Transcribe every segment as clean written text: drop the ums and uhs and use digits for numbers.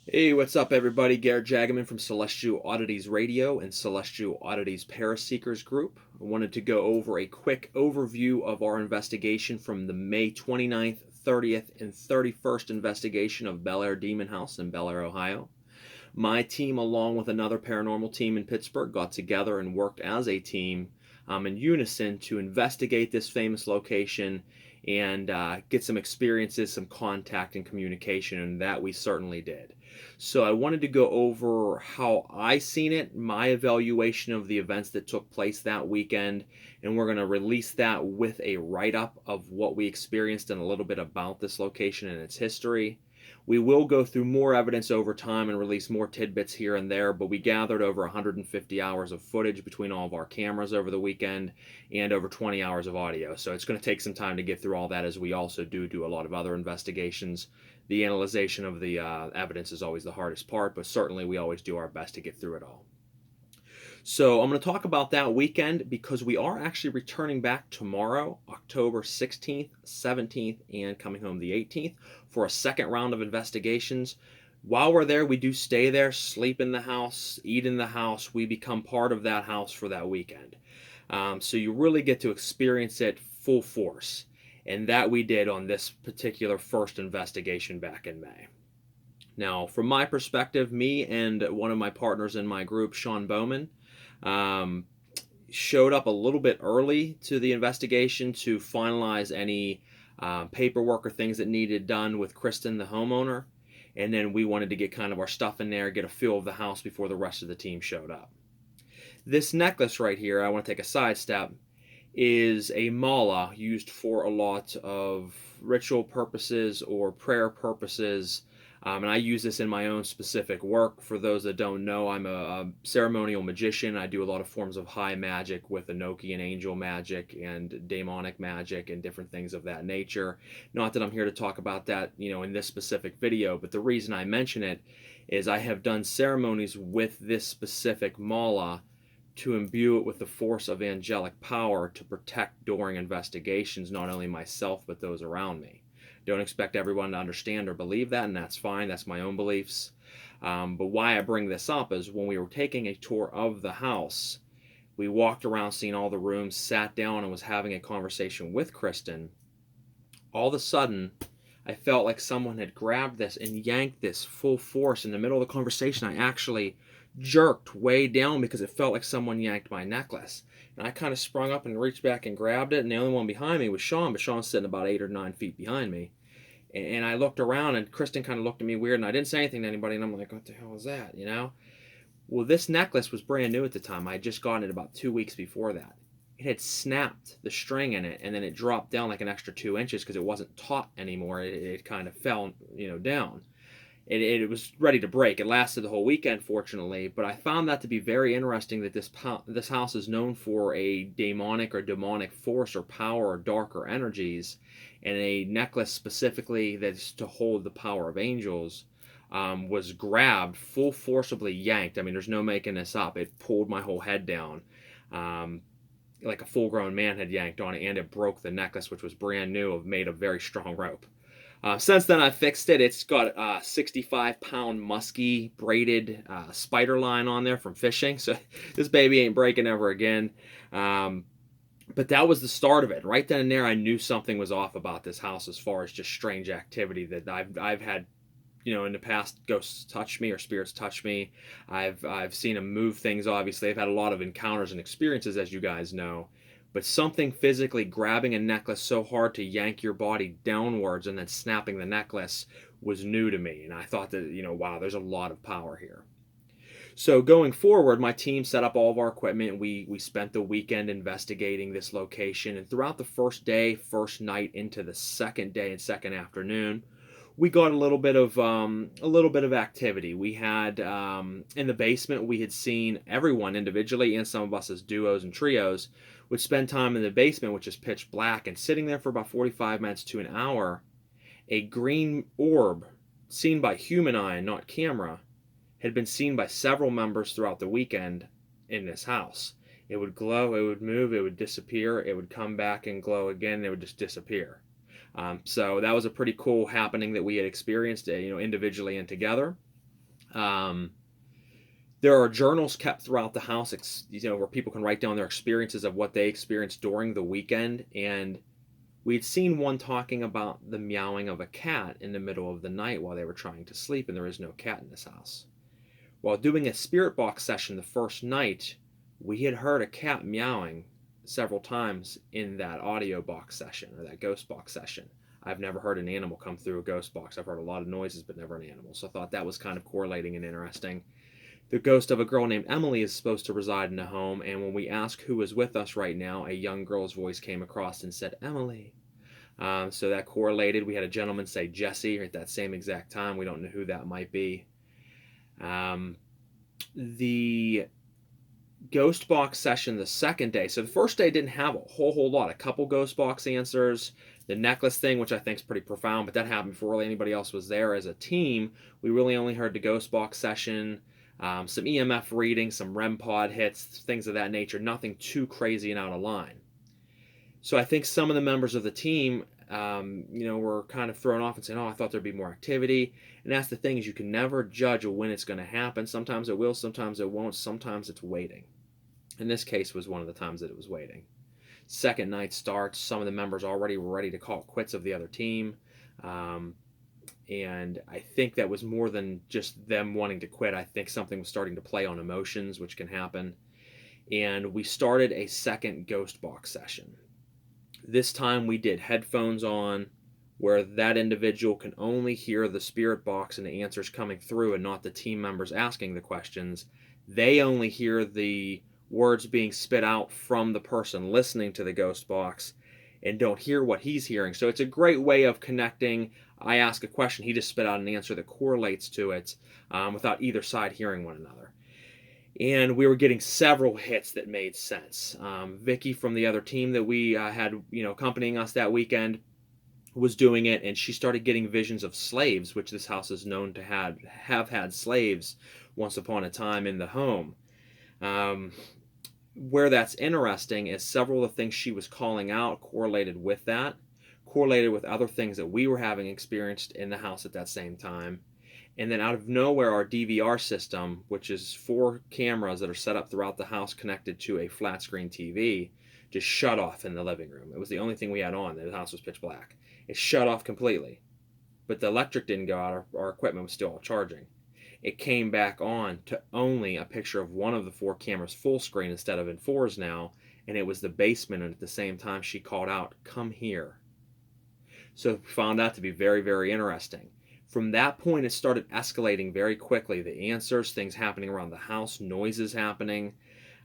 Hey, what's up, everybody? Garrett Jagaman from Celestial Oddities Radio and Celestial Oddities Para Seekers group. I wanted to go over a quick overview of our investigation from the May 29th, 30th, and 31st investigation of Bellaire Demon House in Bellaire, Ohio. My team, along with another paranormal team in Pittsburgh, got together and worked as a team in unison to investigate this famous location and get some experiences, some contact and communication, and that we certainly did. So I wanted to go over how I seen it, my evaluation of the events that took place that weekend, and we're going to release that with a write-up of what we experienced and a little bit about this location and its history. We will go through more evidence over time and release more tidbits here and there, but we gathered over 150 hours of footage between all of our cameras over the weekend and over 20 hours of audio. So it's going to take some time to get through all that, as we also do a lot of other investigations. The analyzation of the evidence is always the hardest part, but certainly we always do our best to get through it all. So I'm going to talk about that weekend because we are actually returning back tomorrow, October 16th, 17th, and coming home the 18th for a second round of investigations. While we're there, we do stay there, sleep in the house, eat in the house. We become part of that house for that weekend. So you really get to experience it full force. And that we did on this particular first investigation back in May. Now, from my perspective, me and one of my partners in my group, Sean Bowman, um, showed up a little bit early to the investigation to finalize any paperwork or things that needed done with Kristen, the homeowner. And then we wanted to get kind of our stuff in there, get a feel of the house before the rest of the team showed up. This necklace right here, I want to take a sidestep, is a mala used for a lot of ritual purposes or prayer purposes. And I use this in my own specific work. For those that don't know, I'm a ceremonial magician. I do a lot of forms of high magic with Enochian angel magic and demonic magic and different things of that nature. Not that I'm here to talk about that, in this specific video, but the reason I mention it is I have done ceremonies with this specific mala to imbue it with the force of angelic power to protect during investigations, not only myself, but those around me. Don't expect everyone to understand or believe that, and that's fine. That's my own beliefs. But why I bring this up is when we were taking a tour of the house, we walked around, seeing all the rooms, sat down, and was having a conversation with Kristen. All of a sudden, I felt like someone had grabbed this and yanked this full force. In the middle of the conversation, I actually jerked way down because it felt like someone yanked my necklace. And I kind of sprung up and reached back and grabbed it, and the only one behind me was Sean, but Sean's sitting about 8 or 9 feet behind me. And I looked around, and Kristen kind of looked at me weird, and I didn't say anything to anybody, and I'm like, what the hell is that? Well, this necklace was brand new at the time. I had just gotten it about 2 weeks before that. It had snapped the string in it, and then it dropped down like an extra 2 inches because it wasn't taut anymore. It kind of fell, down. It was ready to break. It lasted the whole weekend, fortunately, but I found that to be very interesting that this house is known for a demonic or demonic force or power or darker energies, and a necklace specifically that's to hold the power of angels was grabbed, full forcibly yanked. I mean, there's no making this up. It pulled my whole head down. Like a full-grown man had yanked on it, and it broke the necklace, which was brand new, made of very strong rope. Since then, I fixed it. It's got a 65-pound musky braided spider line on there from fishing, so this baby ain't breaking ever again. But that was the start of it. Right then and there, I knew something was off about this house as far as just strange activity that I've had. In the past, ghosts touch me or spirits touch me. I've seen them move things. Obviously, I've had a lot of encounters and experiences, as you guys know. But something physically grabbing a necklace so hard to yank your body downwards and then snapping the necklace was new to me. And I thought that, wow, there's a lot of power here. So going forward, my team set up all of our equipment. We spent the weekend investigating this location. And throughout the first day, first night into the second day and second afternoon, we got a little bit of activity. We had in the basement, we had seen everyone individually and some of us as duos and trios would spend time in the basement, which is pitch black, and sitting there for about 45 minutes to an hour, a green orb seen by human eye and not camera had been seen by several members throughout the weekend in this house. It would glow, it would move, it would disappear, it would come back and glow again, it would just disappear. So that was a pretty cool happening that we had experienced, individually and together. Um, there are journals kept throughout the house, where people can write down their experiences of what they experienced during the weekend. And we'd seen one talking about the meowing of a cat in the middle of the night while they were trying to sleep, and there is no cat in this house. While doing a spirit box session the first night, we had heard a cat meowing several times in that audio box session, or that ghost box session. I've never heard an animal come through a ghost box. I've heard a lot of noises, but never an animal. So I thought that was kind of correlating and interesting. The ghost of a girl named Emily is supposed to reside in the home, and when we ask who is with us right now, a young girl's voice came across and said, Emily. So that correlated. We had a gentleman say Jesse at that same exact time. We don't know who that might be. The ghost box session the second day. So the first day didn't have a whole lot. A couple ghost box answers. The necklace thing, which I think is pretty profound, but that happened before really anybody else was there. As a team, we really only heard the ghost box session, some EMF readings, some REM pod hits, things of that nature. Nothing too crazy and out of line. So I think some of the members of the team, were kind of thrown off and saying, "Oh, I thought there'd be more activity." And that's the thing, is you can never judge when it's going to happen. Sometimes it will, sometimes it won't, sometimes it's waiting. In this case was one of the times that it was waiting. Second night starts, some of the members already were ready to call quits of the other team. And I think that was more than just them wanting to quit. I think something was starting to play on emotions, which can happen. And we started a second ghost box session. This time we did headphones on, where that individual can only hear the spirit box and the answers coming through and not the team members asking the questions. They only hear the words being spit out from the person listening to the ghost box and don't hear what he's hearing. So it's a great way of connecting. I ask a question, he just spit out an answer that correlates to it, without either side hearing one another. And we were getting several hits that made sense. Vicky from the other team that we had, accompanying us that weekend, was doing it, and she started getting visions of slaves, which this house is known to have had slaves once upon a time in the home. Where that's interesting is several of the things she was calling out correlated with other things that we were having experienced in the house at that same time. And then out of nowhere, our DVR system, which is 4 cameras that are set up throughout the house connected to a flat screen TV, just shut off in the living room. It was the only thing we had on. The house was pitch black. It shut off completely. But the electric didn't go out. Our equipment was still all charging. It came back on to only a picture of one of the 4 cameras full screen instead of in 4s now. And it was the basement, and at the same time she called out, "Come here." So we found that to be very, very interesting. From that point, it started escalating very quickly. The answers, things happening around the house, noises happening.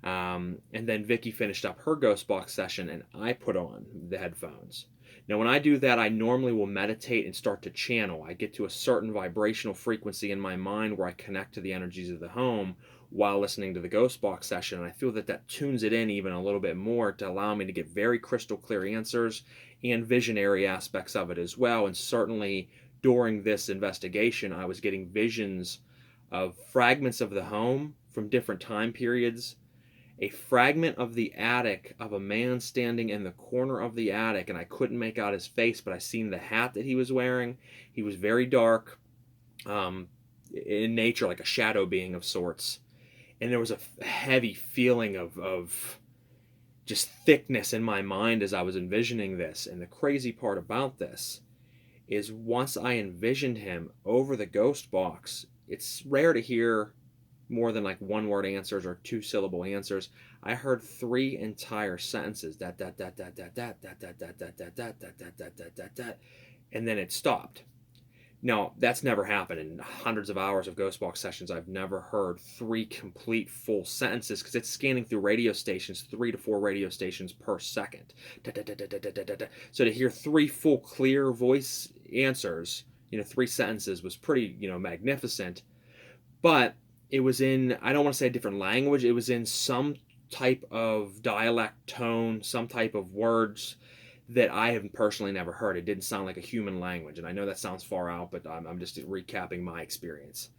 And then Vicky finished up her ghost box session, and I put on the headphones. Now, when I do that, I normally will meditate and start to channel. I get to a certain vibrational frequency in my mind where I connect to the energies of the home while listening to the ghost box session. And I feel that tunes it in even a little bit more to allow me to get very crystal clear answers and visionary aspects of it as well. And certainly during this investigation, I was getting visions of fragments of the home from different time periods. A fragment of the attic of a man standing in the corner of the attic, and I couldn't make out his face, but I seen the hat that he was wearing. He was very dark, in nature, like a shadow being of sorts. And there was a heavy feeling of just thickness in my mind as I was envisioning this. And the crazy part about this is once I envisioned him over the ghost box, it's rare to hear more than like 1-word answers or 2-syllable answers. I heard 3 entire sentences, that, and then it stopped. Now, that's never happened in hundreds of hours of ghost box sessions. I've never heard 3 complete full sentences, because it's scanning through radio stations, 3 to 4 radio stations per second. So to hear 3 full clear voice answers, 3 sentences, was pretty, magnificent. But it was in, I don't want to say a different language, it was in some type of dialect tone, some type of words that I have personally never heard. It didn't sound like a human language, and I know that sounds far out, but I'm just recapping my experience.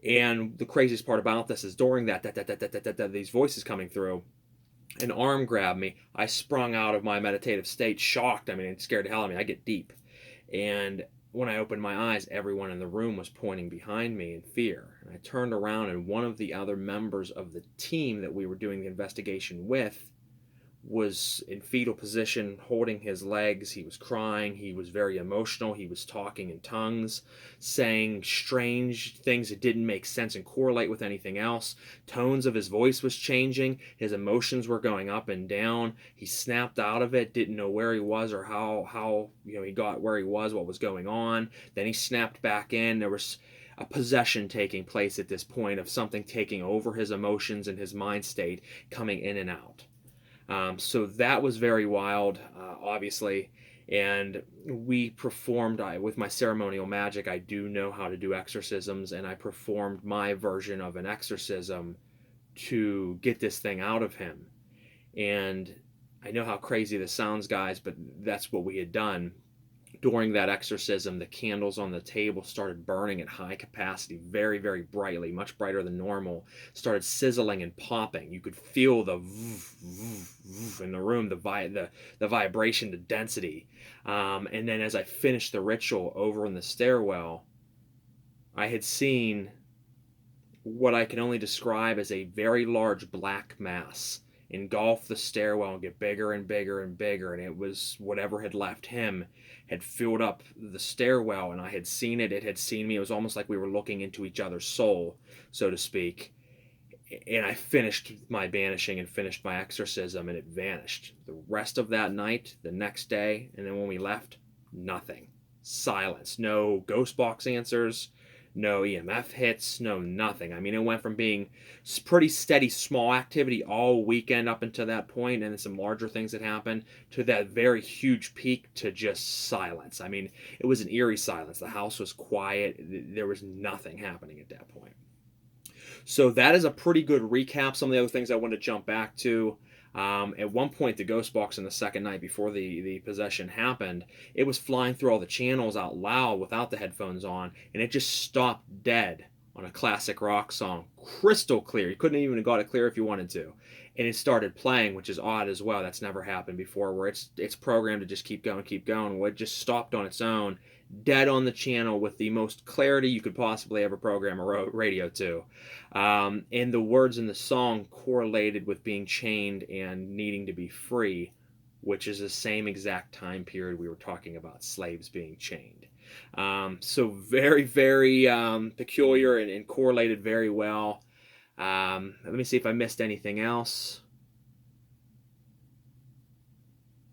And the craziest part about this is during these voices coming through, an arm grabbed me. I sprung out of my meditative state, shocked. I mean, it scared the hell out of me. I get deep. And when I opened my eyes, everyone in the room was pointing behind me in fear. And I turned around, and one of the other members of the team that we were doing the investigation with was in fetal position, holding his legs. He was crying. He was very emotional. He was talking in tongues, saying strange things that didn't make sense and correlate with anything else. Tones of his voice was changing. His emotions were going up and down. He snapped out of it, didn't know where he was or how he got where he was, what was going on. Then he snapped back in. There was a possession taking place at this point, of something taking over his emotions and his mind state, coming in and out. So that was very wild, obviously. And we performed, with my ceremonial magic, I do know how to do exorcisms, and I performed my version of an exorcism to get this thing out of him. And I know how crazy this sounds, guys, but that's what we had done. During that exorcism, the candles on the table started burning at high capacity, very, very brightly, much brighter than normal. Started sizzling and popping. You could feel the in the room, the vibration, the density. And then as I finished the ritual over in the stairwell, I had seen what I can only describe as a very large black mass engulf the stairwell and get bigger and bigger and bigger, and it was whatever had left him had filled up the stairwell, and I had seen it. It had seen me. It was almost like we were looking into each other's soul, so to speak. And I finished my banishing and finished my exorcism, and it vanished. The rest of that night, the next day, and then when we left, nothing. Silence. No ghost box answers. No EMF hits, no nothing. I mean, it went from being pretty steady, small activity all weekend up until that point, and then some larger things that happened, to that very huge peak to just silence. I mean, it was an eerie silence. The house was quiet. There was nothing happening at that point. So that is a pretty good recap. Some of the other things I want to jump back to. At one point, the ghost box on the second night before the possession happened, it was flying through all the channels out loud without the headphones on, and it just stopped dead on a classic rock song, crystal clear. You couldn't even have got it clear if you wanted to. And it started playing, which is odd as well. That's never happened before, where it's programmed to just keep going. Well, it just stopped on its own, dead on the channel, with the most clarity you could possibly ever program a radio to. And the words in the song correlated with being chained and needing to be free, which is the same exact time period we were talking about slaves being chained. So very, very peculiar and correlated very well. Let me see if I missed anything else.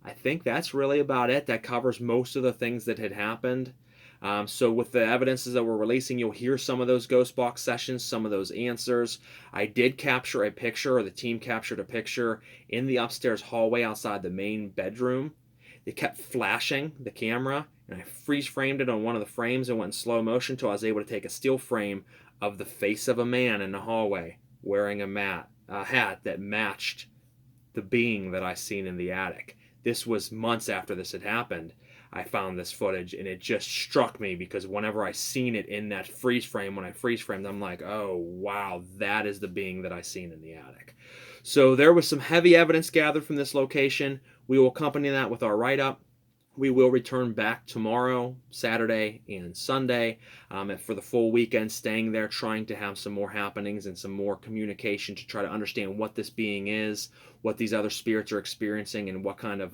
I think that's really about it. That covers most of the things that had happened. So with the evidences that we're releasing, you'll hear some of those ghost box sessions, some of those answers. I did capture a picture, or the team captured a picture, in the upstairs hallway outside the main bedroom. They kept flashing the camera, and I freeze framed it on one of the frames and went in slow motion until I was able to take a still frame of the face of a man in the hallway wearing a hat that matched the being that I seen in the attic. This was months after this had happened. I found this footage, and it just struck me, because whenever I seen it in that freeze frame, when I freeze framed, I'm like, oh wow, that is the being that I seen in the attic. So there was some heavy evidence gathered from this location. We will accompany that with our write-up. We will return back tomorrow, Saturday, and Sunday for the full weekend, staying there, trying to have some more happenings and some more communication to try to understand what this being is, what these other spirits are experiencing, and what kind of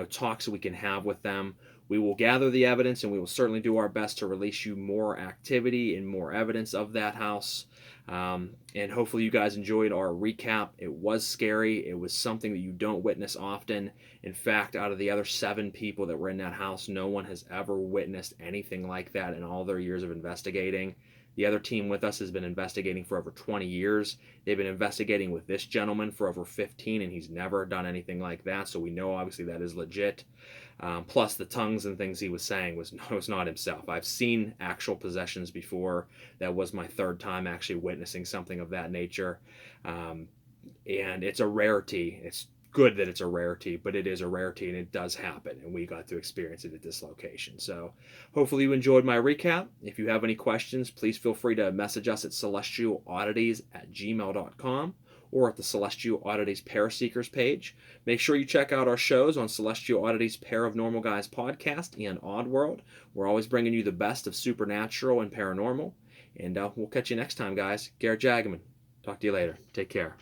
talks we can have with them. We will gather the evidence, and we will certainly do our best to release you more activity and more evidence of that house. And hopefully you guys enjoyed our recap. It was scary. It was something that you don't witness often. In fact, out of the other 7 people that were in that house, no one has ever witnessed anything like that in all their years of investigating. The other team with us has been investigating for over 20 years. They've been investigating with this gentleman for over 15, and he's never done anything like that, so we know obviously that is legit. Plus the tongues and things he was saying was not himself. I've seen actual possessions before. That was my 3rd time actually witnessing something of that nature. And it's a rarity. It's good that it's a rarity, but it is a rarity, and it does happen, and we got to experience it at this location. So hopefully you enjoyed my recap. If you have any questions, please feel free to message us at celestialoddities@gmail.com, or at the Celestial Oddities Para Seekers page. Make sure you check out our shows on Celestial Oddities Paranormal Guys podcast and Oddworld. We're always bringing you the best of supernatural and paranormal. And we'll catch you next time, guys. Garrett Jagaman. Talk to you later. Take care.